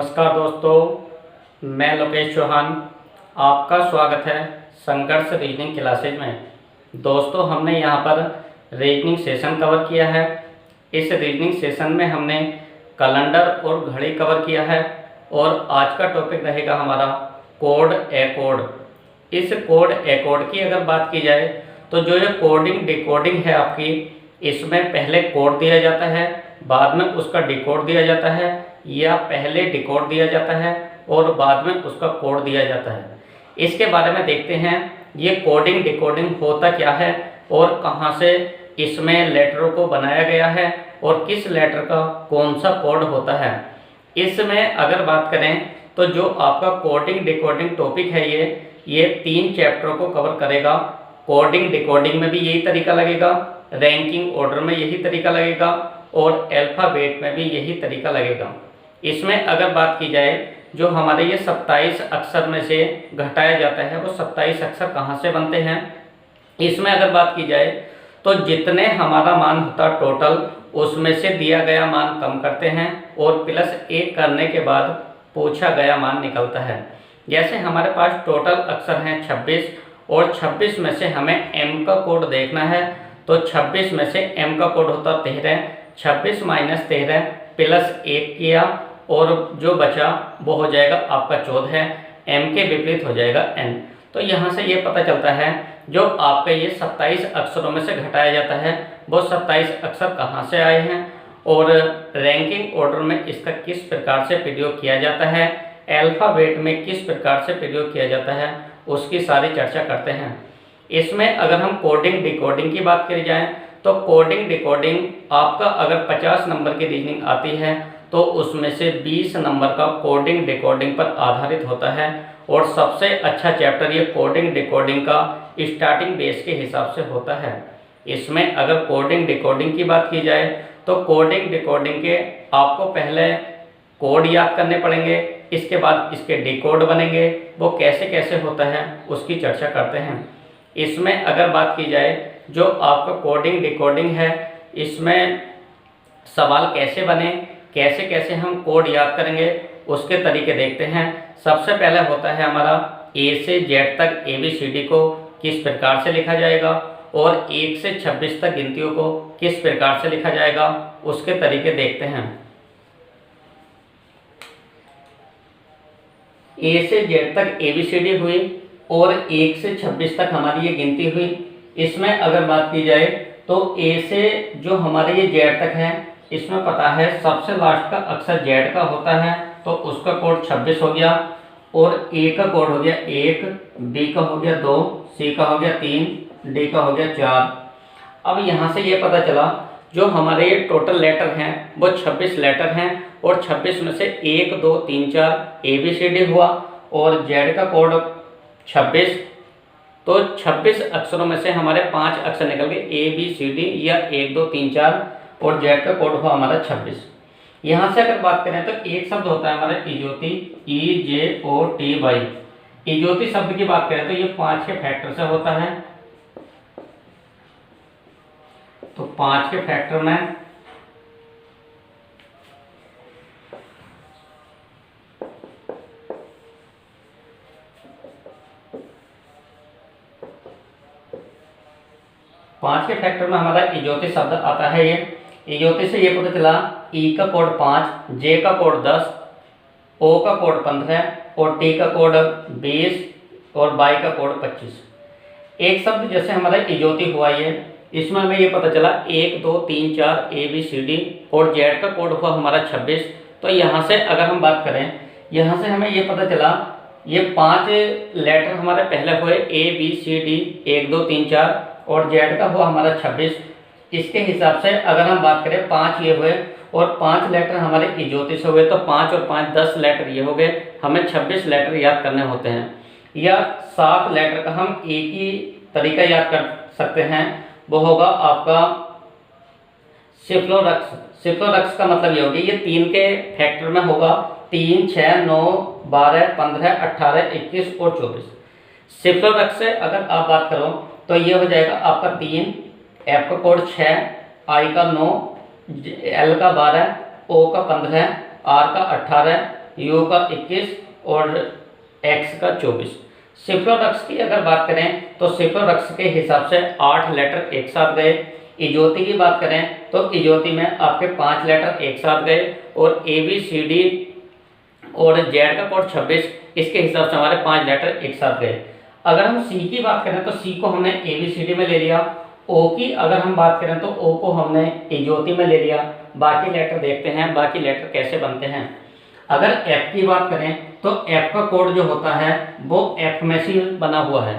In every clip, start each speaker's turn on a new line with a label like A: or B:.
A: नमस्कार दोस्तों, मैं लोकेश चौहान। आपका स्वागत है संघर्ष रीजनिंग क्लासेज में। दोस्तों, हमने यहाँ पर रीजनिंग सेशन कवर किया है। इस रीजनिंग सेशन में हमने कैलेंडर और घड़ी कवर किया है और आज का टॉपिक रहेगा हमारा कोड ए कोड। इस कोड ए कोड की अगर बात की जाए तो जो ये कोडिंग डिकोडिंग है आपकी, इसमें पहले कोड दिया जाता है, बाद में उसका डिकोड दिया जाता है, या पहले डिकोड दिया जाता है और बाद में उसका कोड दिया जाता है। इसके बारे में देखते हैं ये कोडिंग डिकोडिंग होता क्या है और कहाँ से इसमें लेटरों को बनाया गया है और किस लेटर का कौन सा कोड होता है। इसमें अगर बात करें तो जो आपका कोडिंग डिकोडिंग टॉपिक है ये 3 चैप्टरों को कवर करेगा। कोडिंग डिकोडिंग में भी यही तरीका लगेगा, रैंकिंग ऑर्डर में यही तरीका लगेगा और अल्फ़ाबेट में भी यही तरीका लगेगा। इसमें अगर बात की जाए जो हमारे ये 27 अक्षर में से घटाया जाता है वो 27 अक्षर कहाँ से बनते हैं। इसमें अगर बात की जाए तो जितने हमारा मान होता टोटल, उसमें से दिया गया मान कम करते हैं और +1 करने के बाद पूछा गया मान निकलता है। जैसे हमारे पास टोटल अक्षर हैं 26 और 26 में से हमें m का कोड देखना है, तो 26 में से m का कोड होता 13। 26 - 13 +1 किया और जो बचा वो हो जाएगा आपका 14। m के विपरीत हो जाएगा n। तो यहाँ से ये पता चलता है जो आपके ये 27 अक्षरों में से घटाया जाता है वो 27 अक्षर कहाँ से आए हैं और रैंकिंग ऑर्डर में इसका किस प्रकार से प्रयोग किया जाता है, अल्फ़ाबेट में किस प्रकार से प्रयोग किया जाता है, उसकी सारी चर्चा करते हैं। इसमें अगर हम कोडिंग डिकोडिंग की बात करी जाए तो कोडिंग डिकोडिंग आपका अगर 50 नंबर की रीजनिंग आती है तो उसमें से 20 नंबर का कोडिंग डिकोडिंग पर आधारित होता है और सबसे अच्छा चैप्टर ये कोडिंग डिकोडिंग का स्टार्टिंग बेस के हिसाब से होता है। इसमें अगर कोडिंग डिकोडिंग की बात की जाए तो कोडिंग डिकोडिंग के आपको पहले कोड याद करने पड़ेंगे, इसके बाद इसके डिकोड बनेंगे। वो कैसे कैसे होता है उसकी चर्चा करते हैं। इसमें अगर बात की जाए जो आपका कोडिंग डिकोडिंग है, इसमें सवाल कैसे बने, कैसे कैसे हम कोड याद करेंगे उसके तरीके देखते हैं। सबसे पहले होता है हमारा A से Z तक ABCD को किस प्रकार से लिखा जाएगा और 1 से 26 तक गिनतियों को किस प्रकार से लिखा जाएगा, उसके तरीके देखते हैं। A से Z तक ABCD हुई और 1 से 26 तक हमारी ये गिनती हुई। इसमें अगर बात की जाए तो A से जो हमारे ये Z तक है, इसमें पता है सबसे लास्ट का अक्षर Z का होता है तो उसका कोड 26 हो गया और A का कोड हो गया 1, B का हो गया 2, C का हो गया 3, D का हो गया 4। अब यहाँ से ये पता चला जो हमारे ये टोटल लेटर हैं वो 26 लेटर हैं और 26 में से 1, 2, 3, 4 ABCD हुआ और Z का कोड 26। तो 26 अक्षरों में से हमारे 5 अक्षर निकल गए ABCD या 1, 2, 3, 4 और Z का कोड हुआ हमारा 26। यहाँ से अगर बात करें तो एक शब्द होता है हमारा इजोती, EJOTY। इजोती शब्द की बात करें तो ये 5 के फैक्टर से होता है। तो 5 के फैक्टर में हमारा इजोती शब्द आता है। ये इजोती से ये पता चला E का कोड 5, J का कोड 10, O का कोड 15 और T का कोड 20 और Y का कोड 25। एक शब्द जैसे हमारा इजोती हुआ ये, इसमें हमें ये पता चला 1, 2, 3, 4 ABCD और Z का कोड हुआ हमारा 26। तो यहाँ से अगर हम बात करें, यहाँ से हमें ये पता चला ये 5 लेटर हमारे पहले हुए ABCD 1, 2, 3, 4 और Z का हुआ हमारा 26। इसके हिसाब से अगर हम बात करें 5 ये हुए और 5 लेटर हमारे इजोती से हुए तो 5 और 5 10 लेटर ये हो गए। हमें 26 लेटर याद करने होते हैं या 7 लेटर का हम एक ही तरीका याद कर सकते हैं, वो होगा आपका सिफ्लोरक्स। सिफ्लोरक्स का मतलब ये होगा ये 3 के फैक्टर में होगा 3, 6, 9, 12, 15, 18, 21 और 24। सिफ्लोरक्स से अगर आप बात करो तो ये हो जाएगा आपका 3, F का कोड 6, I का 9, L का 12, O का 15, R का 18 यू का 21 और एक्स का 24। सिफ्लोरक्स की अगर बात करें तो सिफ्लोरक्स के हिसाब से 8 लेटर एक साथ गए। इजोती की बात करें तो इजोती में आपके 5 लेटर एक साथ गए और ABCD और जेड का कोड 26, इसके हिसाब से हमारे 5 लेटर एक साथ गए। अगर हम सी की बात करें तो सी को हमने ABCD में ले लिया। ओ की अगर हम बात करें तो ओ को हमने इजोती में ले लिया। बाकी लेटर देखते हैं बाकी लेटर कैसे बनते हैं। अगर एफ की बात करें तो एफ का कोड जो होता है वो एफ में से बना हुआ है।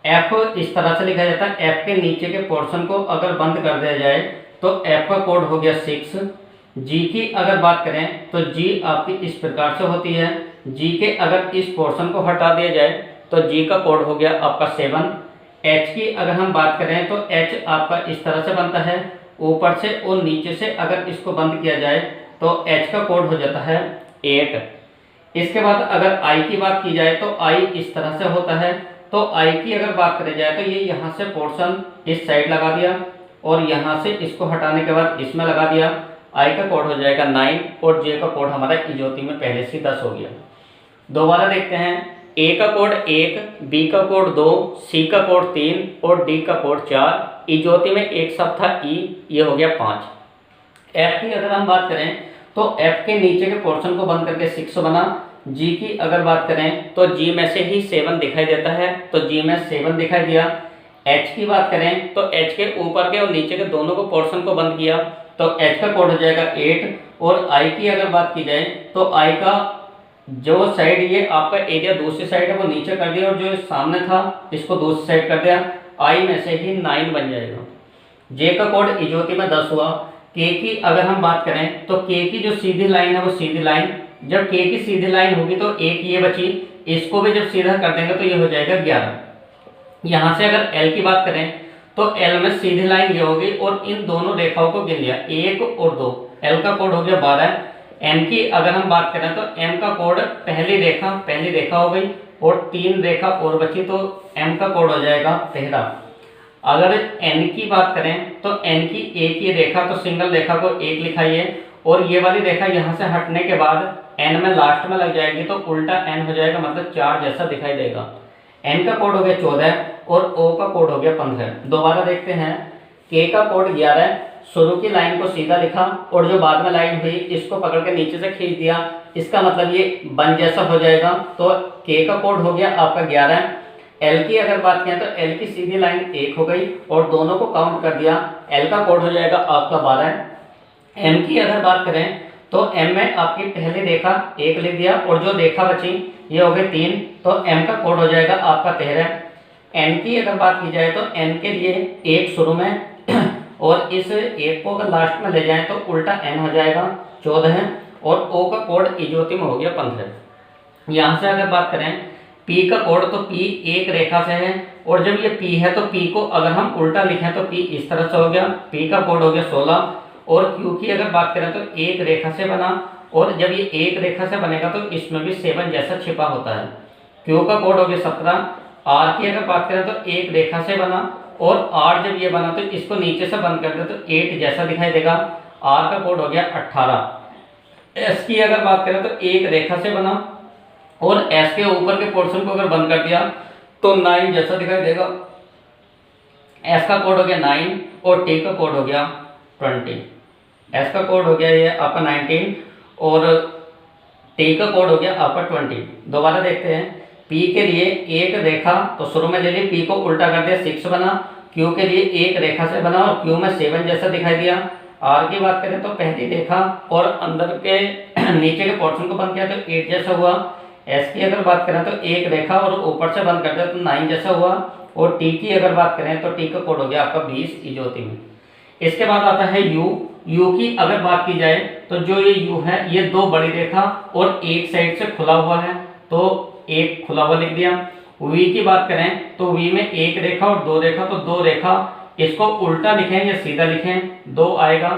A: एफ इस तरह से लिखा जाता है, एफ के नीचे के पोर्शन को अगर बंद कर दिया जाए तो एफ का कोड हो गया 6। जी की अगर बात करें तो जी आपकी इस प्रकार से होती है। जी के अगर इस पोर्शन को हटा दिया जाए तो जी का कोड हो गया आपका 7। एच की अगर हम बात करें तो एच आपका इस तरह से बनता है, ऊपर से और नीचे से अगर इसको बंद किया जाए तो एच का कोड हो जाता है 8। इसके बाद अगर आई की बात की जाए तो आई इस तरह से होता है। तो आई की अगर बात करी जाए तो ये यहाँ से पोर्शन इस साइड लगा दिया और यहाँ से इसको हटाने के बाद इसमें लगा दिया। आई का कोड हो जाएगा 9 और जे का कोड हमारा इजोती में पहले से 10 हो गया। दोबारा देखते हैं, ए का कोड 1, बी का कोड 2, सी का कोड 3 और डी का कोड 4। इजोती में एक साथ था ई, ये हो गया 5। एफ की अगर हम बात करें तो एफ के नीचे के पोर्शन को बंद करके 6 बना। जी की अगर बात करें तो जी में से ही 7 दिखाई देता है, तो जी में 7 दिखाई दिया। एच की बात करें तो एच के ऊपर के और नीचे के दोनों को पोर्शन को बंद किया तो एच का कोड हो जाएगा 8। और आई की अगर बात की जाए तो आई का जो साइड ये आपका एरिया दूसरी साइड है वो नीचे कर दिया और जो सामने था इसको दूसरी साइड कर दिया। आई में से ही 9 बन जाएगा। जे का कोड इजोती में 10 हुआ। के की अगर हम बात करें तो के की जो सीधी लाइन है वो सीधी लाइन, जब के की सीधी लाइन होगी तो एक ये बची, इसको भी जब सीधा कर देंगे तो ये हो जाएगा 11। यहाँ से अगर एल की बात करें तो एल में सीधी लाइन ये होगी और इन दोनों रेखाओं को गिन लिया 1 और 2, एल का कोड हो गया 12। एम की अगर हम बात करें तो एम का कोड पहली रेखा हो गई और 3 रेखा और बची तो एम का कोड हो जाएगा 13। अगर एन की बात करें तो एन की एक ही रेखा, तो सिंगल रेखा को 1 लिखाइए और ये वाली रेखा यहाँ से हटने के बाद एन में लास्ट में लग जाएगी तो उल्टा एन हो जाएगा, मतलब 4 जैसा दिखाई देगा। एन का कोड हो गया 14 और ओ का कोड हो गया 15। दोबारा देखते हैं, के का कोड 11, शुरू की लाइन को सीधा लिखा और जो बाद में लाइन हुई इसको पकड़ के नीचे से खींच दिया, इसका मतलब ये बन जैसा हो जाएगा। तो के का कोड हो गया आपका 11। एल की अगर बात करें तो एल की सीधी लाइन 1 हो गई और दोनों को काउंट कर दिया, एल का कोड हो जाएगा आपका 12। एम की अगर बात करें तो एम में आपकी पहली रेखा 1 लिख दिया और जो रेखा बची ये हो गई 3, तो एम का कोड हो जाएगा आपका 13। एन की अगर बात की जाए तो एन के लिए 1 शुरू में और इस 1 को अगर लास्ट में ले जाएं तो उल्टा एन हो जाएगा 14 और ओ का कोड इजोती में हो गया 15। यहाँ से अगर बात करें पी का कोड तो पी एक रेखा से है और जब ये पी है तो पी को अगर हम उल्टा लिखें तो पी इस तरह से हो गया, पी का कोड हो गया 16। और क्यू की अगर बात करें तो एक रेखा से बना और जब ये एक रेखा से बनेगा तो इसमें भी 7 जैसा छिपा होता है, क्यू का कोड हो गया 17। आर की अगर बात करें तो एक रेखा से बना और आर जब ये बना तो इसको नीचे से बंद कर दे तो 8 जैसा दिखाई देगा, आर का कोड हो गया 18। एस की अगर बात करें तो एक रेखा से बना और एस के ऊपर के पोर्शन को अगर बंद कर दिया तो 9 जैसा दिखाई देगा, एस का कोड हो गया 9 और टी का कोड हो गया 20। एस का कोड हो गया ये आपका 19 और टी का कोड हो गया आपका 20। दोबारा देखते हैं, पी के लिए एक रेखा तो शुरू में ले ली, पी को उल्टा कर दिया 6 बना, क्यू के लिए एक रेखा से बना और क्यू में 7 जैसा दिखाई दिया। आर की बात करें तो पहली रेखा और अंदर के नीचे के पोर्शन को बंद किया तो 8 जैसा हुआ। एस की अगर बात करें तो एक रेखा और ऊपर से बंद कर दिया तो 9 जैसा हुआ। और टी की अगर बात करें तो टी का कोड हो गया आपका 20 इजोती में। इसके बाद आता है यू। यू की अगर बात की जाए तो जो ये यू है ये 2 बड़ी रेखा और एक साइड से खुला हुआ है तो एक खुला हुआ लिख दिया। वी की बात करें तो वी में एक रेखा और 2 रेखा, तो 2 रेखा, इसको उल्टा लिखें या सीधा लिखें 2 आएगा।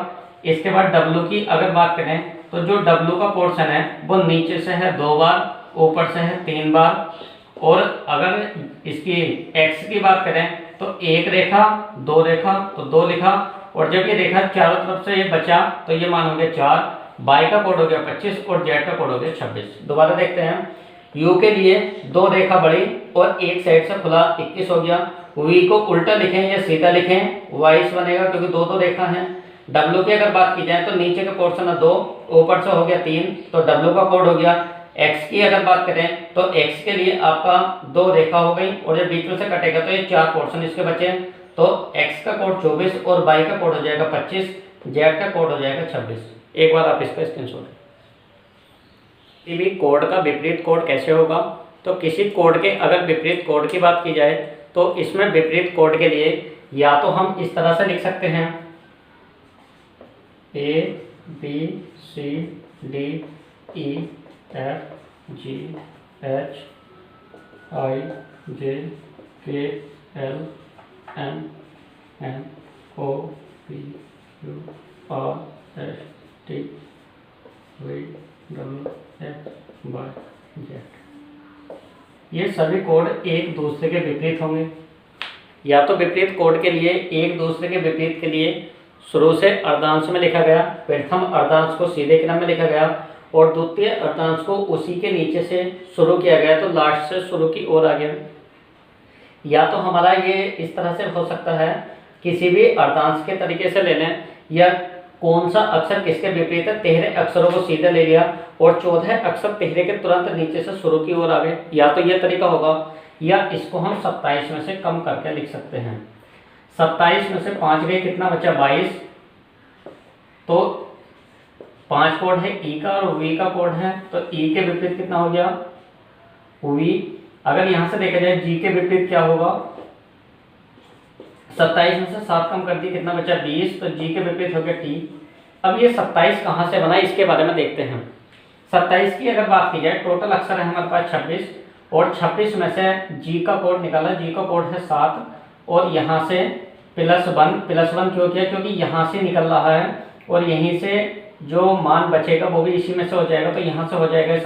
A: इसके बाद डब्लू की अगर बात करें तो जो डब्लू का पोर्शन है वो नीचे से है 2 बार, ऊपर से है 3 बार। और अगर इसकी एक्स की बात करें तो एक रेखा 2 रेखा तो 2 लिखा और जब ये रेखा चारों तरफ से ये बचा तो ये मान हो गया 4 वाई का कोड हो गया 25 और जेड का कोड हो गया 26। दोबारा देखते हैं, यू के लिए दो रेखा बढ़ी और एक साइड से खुला 21 हो गया। वी को उल्टा लिखें या सीधा लिखें, 22 बनेगा क्योंकि दो दो रेखा हैं। डब्ल्यू की अगर बात की जाए तो नीचे का पोर्शन है 2, ऊपर से हो गया 3, तो डब्ल्यू का कोड हो गया। एक्स की अगर बात करें तो एक्स के लिए आपका दो रेखा हो गई और जब बीच में से कटेगा तो ये 4 पोर्शन इसके बचे, तो एक्स का कोड 24 और वाई का कोड हो जाएगा 25, जेड का कोड हो जाएगा 26। एक बार आप इसका स्क्रीनशॉट। किसी भी कोड का विपरीत कोड कैसे होगा, तो किसी कोड के अगर विपरीत कोड की बात की जाए तो इसमें विपरीत कोड के लिए या तो हम इस तरह से लिख सकते हैं A B C D E F G H I J K L M N O P Q R S T V W X Y Z। ये सभी कोड एक दूसरे के विपरीत होंगे। या तो विपरीत कोड के लिए एक दूसरे के विपरीत के लिए शुरू से अर्धांश में लिखा गया, प्रथम अर्धांश को सीधे क्रम में लिखा गया और द्वितीय अर्धांश को उसी के नीचे से शुरू किया गया तो लास्ट से शुरू की ओर आ गया। या तो हमारा ये इस तरह से हो सकता है, किसी भी अर्धांश के तरीके से ले लें, या कौन सा अक्षर किसके विपरीत है, तिहरे अक्षरों को सीधे ले लिया और 14 अक्षर तिहरे के तुरंत नीचे से शुरू की ओर आ गए। या तो यह तरीका होगा, या इसको हम 27 में से कम करके लिख सकते हैं। 27 में से 5 गए, कितना बचा 22, तो 5 कोड है ई का और वी का कोड है, तो ई के विपरीत कितना हो गया वी। अगर यहां से देखा जाए जी के विपरीत क्या होगा, 27 में से 7 कम कर दी, कितना बचा 20, तो जी के विपरीत हो गया टी। अब ये 27 कहाँ से बना इसके बारे में देखते हैं। 27 की अगर बात की जाए, टोटल अक्षर है हमारे पास 26 और 26 में से जी का कोड निकाला, जी का कोड है 7 और यहाँ से +1 क्यों किया, क्योंकि यहाँ से निकल रहा है और यहीं से जो मान बचेगा वो भी इसी में से हो जाएगा, तो यहाँ से हो जाएगा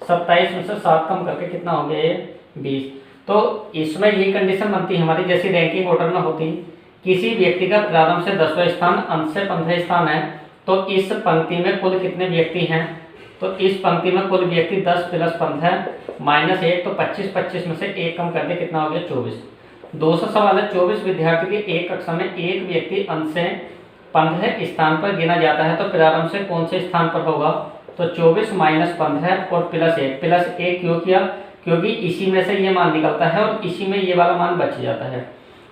A: 27 में से 7 कम करके कितना हो गया ये 20। तो इसमें ये कंडीशन बनती है हमारी, जैसी रैंकिंग ऑर्डर में होती, किसी व्यक्ति का प्रारंभ से 10वां स्थान, अंत से 15वां स्थान है, तो इस पंक्ति में कुल कितने व्यक्ति हैं, तो इस पंक्ति में कुल व्यक्ति 10 + 15 -1, तो 25 में से 1 कम कर दे, कितना हो गया 24। दूसरा सवाल है, 24 विद्यार्थी के एक कक्षा में एक व्यक्ति अंत से 15 स्थान पर गिना जाता है, तो प्रारंभ से कौन से स्थान पर होगा, तो 24 - 15 और +1 क्यों किया, क्योंकि इसी में से ये मान निकलता है और इसी में ये वाला मान बच जाता है।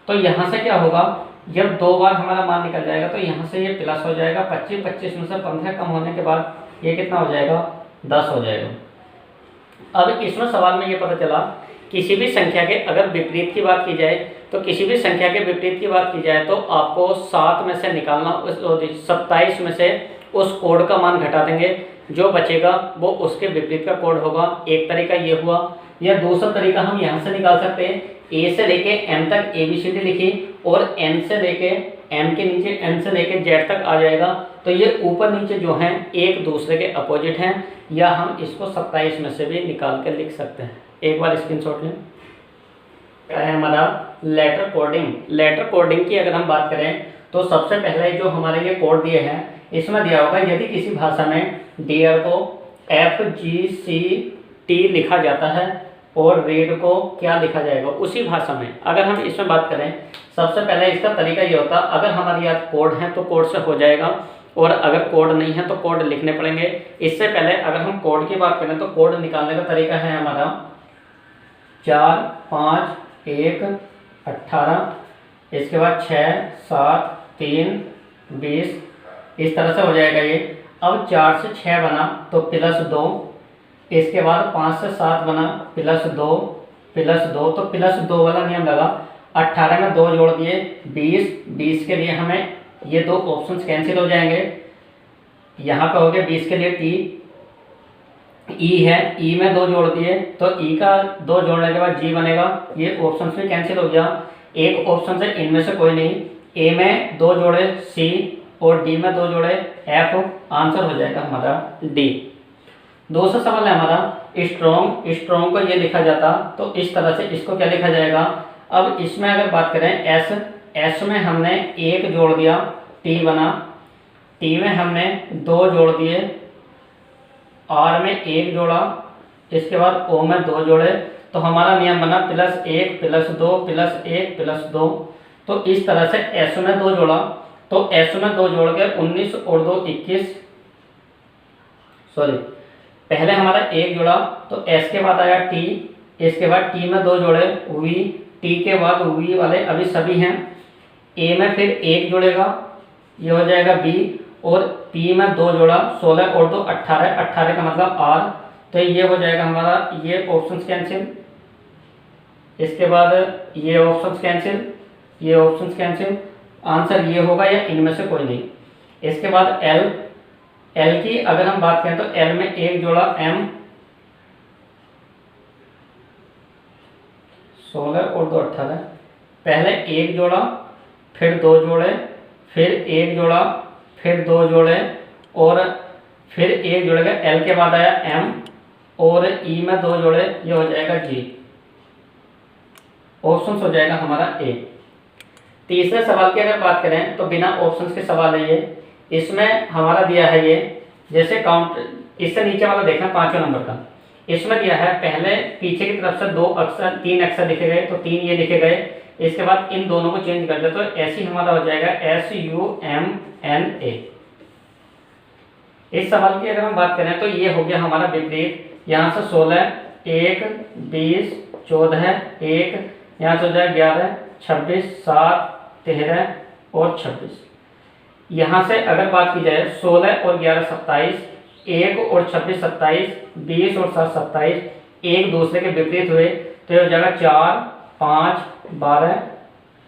A: तो यहाँ से क्या होगा, जब 2 बार हमारा मान निकल जाएगा तो यहाँ से ये प्लस हो जाएगा, 25 में से 15 कम होने के बाद ये कितना हो जाएगा 10 हो जाएगा। अब इसमें सवाल में ये पता चला, किसी भी संख्या के अगर विपरीत की बात की जाए, तो किसी भी संख्या के विपरीत की बात की जाए तो आपको 7 में से निकालना, 27 में से उस कोड का मान घटा देंगे, जो बचेगा वो उसके विपरीत का कोड होगा। एक तरीका ये हुआ, या दूसरा तरीका हम यहाँ से निकाल सकते हैं, ए से लेके एम तक ABCD लिखी और एन से लेके एम के नीचे एन से लेके जेड तक आ जाएगा, तो ये ऊपर नीचे जो हैं एक दूसरे के अपोजिट हैं, या हम इसको 27 में से भी निकाल के लिख सकते हैं। एक बार स्क्रीनशॉट लें। क्या है हमारा लेटर कोडिंग। लेटर कोडिंग की अगर हम बात करें तो सबसे पहले जो हमारे ये कोड दिए हैं, इसमें दिया होगा यदि किसी भाषा में डियर को FGCT लिखा जाता है और रीड को क्या लिखा जाएगा उसी भाषा में। अगर हम इसमें बात करें, सबसे पहले इसका तरीका ये होता, अगर हमारे याद कोड है तो कोड से हो जाएगा, और अगर कोड नहीं है तो कोड लिखने पड़ेंगे। इससे पहले अगर हम कोड की बात करें तो कोड निकालने का तरीका है हमारा 4 5 1 18, इसके बाद 6 7 3 20, इस तरह से हो जाएगा ये। अब 4 से 6 बना तो +2, इसके बाद 5 से 7 बना +2 तो +2 वाला नियम लगा। 18 में 2 जोड़ दिए 20 के लिए हमें ये 2 ऑप्शंस कैंसिल हो जाएंगे। यहाँ पे हो गया 20 के लिए टी, ई है, ई में 2 जोड़ दिए तो ई का 2 जोड़ने के बाद जी बनेगा, ये ऑप्शन भी कैंसिल हो गया। एक ऑप्शन से इनमें से कोई नहीं, ए में 2 जोड़े सी और डी में 2 जोड़े एफ, आंसर हो जाएगा हमारा डी। दूसरा सवाल है हमारा स्ट्रॉन्ग को ये लिखा जाता तो इस तरह से, इसको क्या लिखा जाएगा। अब इसमें अगर बात करें एस में हमने 1 जोड़ दिया टी बना, टी में हमने 2 जोड़ दिए, आर में 1 जोड़ा, इसके बाद ओ में 2 जोड़े, तो हमारा नियम बना +1 +2 +1 +2। तो इस तरह से एस में 2 जोड़ा, तो एस में 2 जोड़ के 19 और 2 21, सॉरी पहले हमारा 1 जोड़ा, तो एस के बाद आया टी, इसके बाद टी में 2 जोड़े वी, टी के बाद वी वाले अभी सभी हैं, ए में फिर 1 जोड़ेगा, ये हो जाएगा बी, और पी में 2 जोड़ा, 16 और 2 18, 18 का मतलब आर, तो ये हो जाएगा हमारा, ये ऑप्शंस कैंसिल, इसके बाद ये ऑप्शंस कैंसिल, ये ऑप्शंस कैंसिल, आंसर ये होगा या इनमें से कोई नहीं। इसके बाद एल, एल की अगर हम बात करें तो एल में 1 जोड़ा एम, 16 और 2 18, पहले 1 जोड़ा, फिर 2 जोड़े, फिर 1 जोड़ा, फिर 2 जोड़े, और फिर 1 जोड़ेगा, एल के बाद आया एम, और ई में 2 जोड़े, ये हो जाएगा जी, ऑप्शन हो जाएगा हमारा ए। तीसरे सवाल की अगर बात करें तो बिना ऑप्शंस के सवाल है ये, इसमें हमारा दिया है ये, जैसे काउंट इससे नीचे वाला देखना 5वें नंबर का, इसमें दिया है पहले पीछे की तरफ से 3 अक्षर लिखे गए, तो 3 ये लिखे गए, इसके बाद इन दोनों को चेंज कर दे तो ऐसे हमारा हो जाएगा SUMNA। इस सवाल की अगर हम बात करें तो ये हो गया हमारा विपरीत, यहाँ से 16 1 20 14 1, यहाँ से हो जाएगा 11 26 7 13 और 26। यहाँ से अगर बात की जाए 16 और 11 27, 1 और 26 27, 20 और 7 27, एक दूसरे के विपरीत हुए, तो ये हो जाएगा 4 5 12,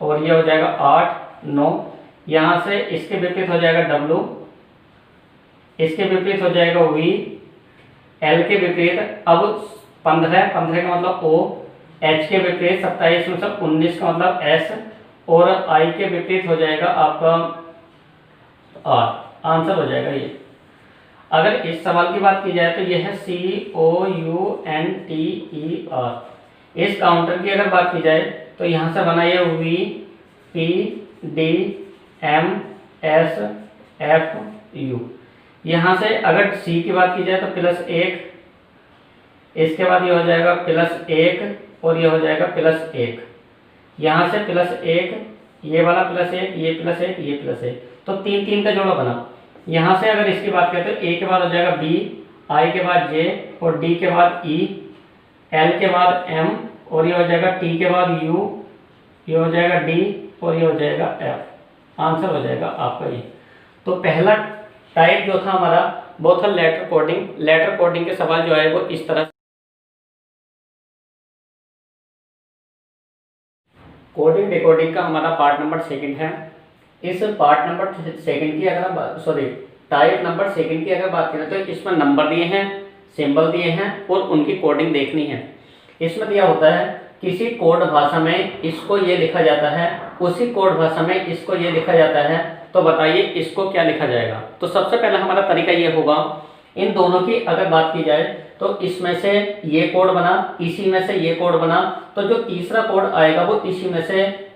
A: और ये हो जाएगा 8 9। यहाँ से इसके विपरीत हो जाएगा W, इसके विपरीत हो जाएगा V, L के विपरीत अब 15 15 का मतलब O, H के विपरीत 27 में से 19 का मतलब S, और I के विपरीत हो जाएगा आपका R। आंसर हो जाएगा ये। अगर इस सवाल की बात की जाए तो यह है COUNTER। इस काउंटर की अगर बात की जाए तो यहाँ से बना ये V P D M S F U। यहाँ से अगर C की बात की जाए तो +1, इसके बाद ये हो जाएगा +1, और ये हो जाएगा +1, यहाँ से +1, ये वाला +1, ये +1, ये +1, तो 3 3 का जोड़ा बना। यहाँ से अगर इसकी बात करें तो A के बाद हो जाएगा B, I के बाद J, और D के बाद E, L के बाद M, और ये हो जाएगा T के बाद U, ये हो जाएगा D, और ये हो जाएगा F। आंसर हो जाएगा आपका ये। तो पहला टाइप जो था हमारा वो था लेटर कोडिंग। लेटर कोडिंग के सवाल जो है वो इस तरह, कोडिंग डिकोडिंग का हमारा पार्ट नंबर 2 है। इस पार्ट नंबर 2 की अगर टाइप नंबर 2 की अगर बात करें तो इसमें नंबर दिए हैं, सिंबल दिए हैं, और उनकी कोडिंग देखनी है। इसमें दिया होता है किसी कोड भाषा में इसको ये लिखा जाता है, उसी कोड भाषा में इसको ये लिखा जाता है, तो बताइए इसको क्या लिखा जाएगा। तो सबसे पहला हमारा तरीका ये होगा, इन दोनों की अगर बात की जाए तो इसमें से ये कोड बना, इसी में से ये कोड बना, तो जो तीसरा कोड आएगा वो इसी में से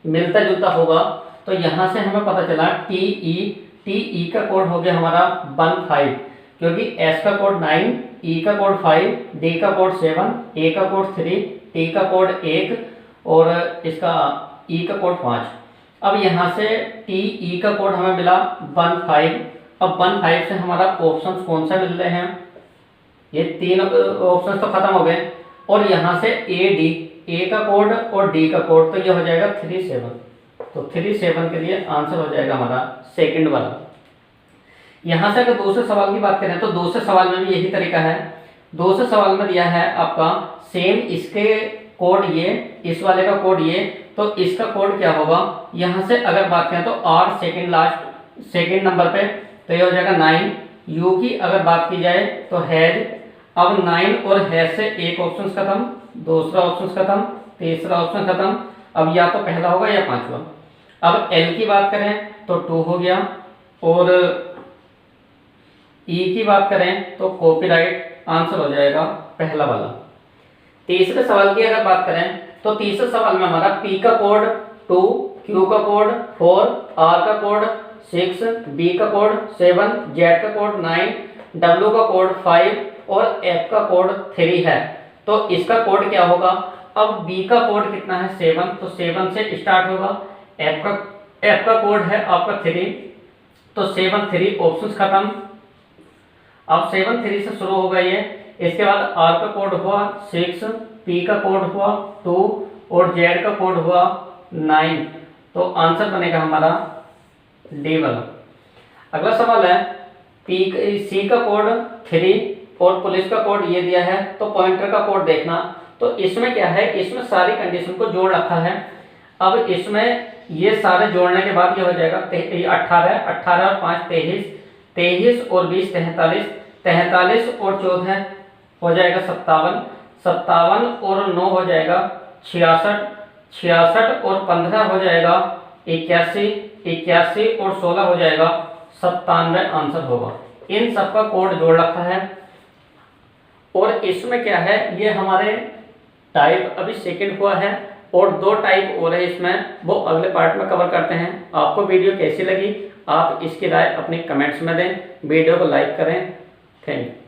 A: मिलता जुलता होगा। तो यहाँ से हमें पता चला TE का कोड हो गया हमारा 15, क्योंकि S का कोड 9, E का कोड 5, D का कोड 7, A का कोड 3, T का कोड 1, और इसका E का कोड 5। अब यहाँ से TE का कोड हमें मिला 15। अब 15 से हमारा ऑप्शन कौन सा मिल रहे हैं, ये 3 ऑप्शन तो खत्म हो गए, और यहाँ से A का कोड और D का कोड, तो ये हो जाएगा 37। तो 37 के लिए आंसर हो जाएगा हमारा सेकंड वाला। यहाँ से अगर दूसरे सवाल की बात करें तो दूसरे सवाल में भी यही तरीका है। दूसरे सवाल में दिया है आपका सेम, इसके कोड ये, इस वाले का कोड ये, तो इसका कोड क्या होगा। यहाँ से अगर बात करें तो R सेकंड नंबर पे, तो ये हो जाएगा 9। U की अगर बात की जाए तो हैज। अब 9 और हैज से एक ऑप्शन खत्म, दूसरा ऑप्शन खत्म, तीसरा ऑप्शन खत्म। अब या तो पहला होगा या पांचवा। अब L की बात करें तो 2 हो गया, और E की बात करें तो कॉपीराइट। आंसर हो जाएगा पहला वाला। तीसरे सवाल की अगर बात करें तो तीसरे सवाल में हमारा P का कोड 2, Q का कोड 4, R का कोड 6, बी का कोड 7, जेड का कोड 9, डब्ल्यू का कोड 5 और एफ का कोड 3 है। तो इसका कोड क्या होगा? अब बी का कोड कितना है? 7, तो 7 से स्टार्ट होगा। एफ का कोड है आपका 3, तो 7 3 ऑप्शंस खत्म। अब 7 3 से शुरू होगा ये। इसके बाद आर का कोड हुआ 6, पी का कोड हुआ 2 और जेड का कोड हुआ 9। तो आंसर बनेगा हमारा डी वाला। अगला सवाल है सी का कोड 3 और पुलिस का कोड ये दिया है, तो पॉइंटर का कोड देखना। तो इसमें क्या है, इसमें सारी कंडीशन को जोड़ रखा है। अब इसमें ये सारे जोड़ने के बाद ये हो जाएगा 18, 18 और 5 23, 23 और 20 43, 43 और 14 हो जाएगा 57, 57 और 9 हो जाएगा 66, 66 और 15 हो जाएगा 81, 81 और 16 हो जाएगा 97 आंसर होगा। इन सब का कोड जोड़ रखा है। और इसमें क्या है, ये हमारे टाइप अभी सेकंड हुआ है और 2 टाइप और है इसमें, वो अगले पार्ट में कवर करते हैं। आपको वीडियो कैसी लगी आप इसकी राय अपने कमेंट्स में दें, वीडियो को लाइक करें। Thank you.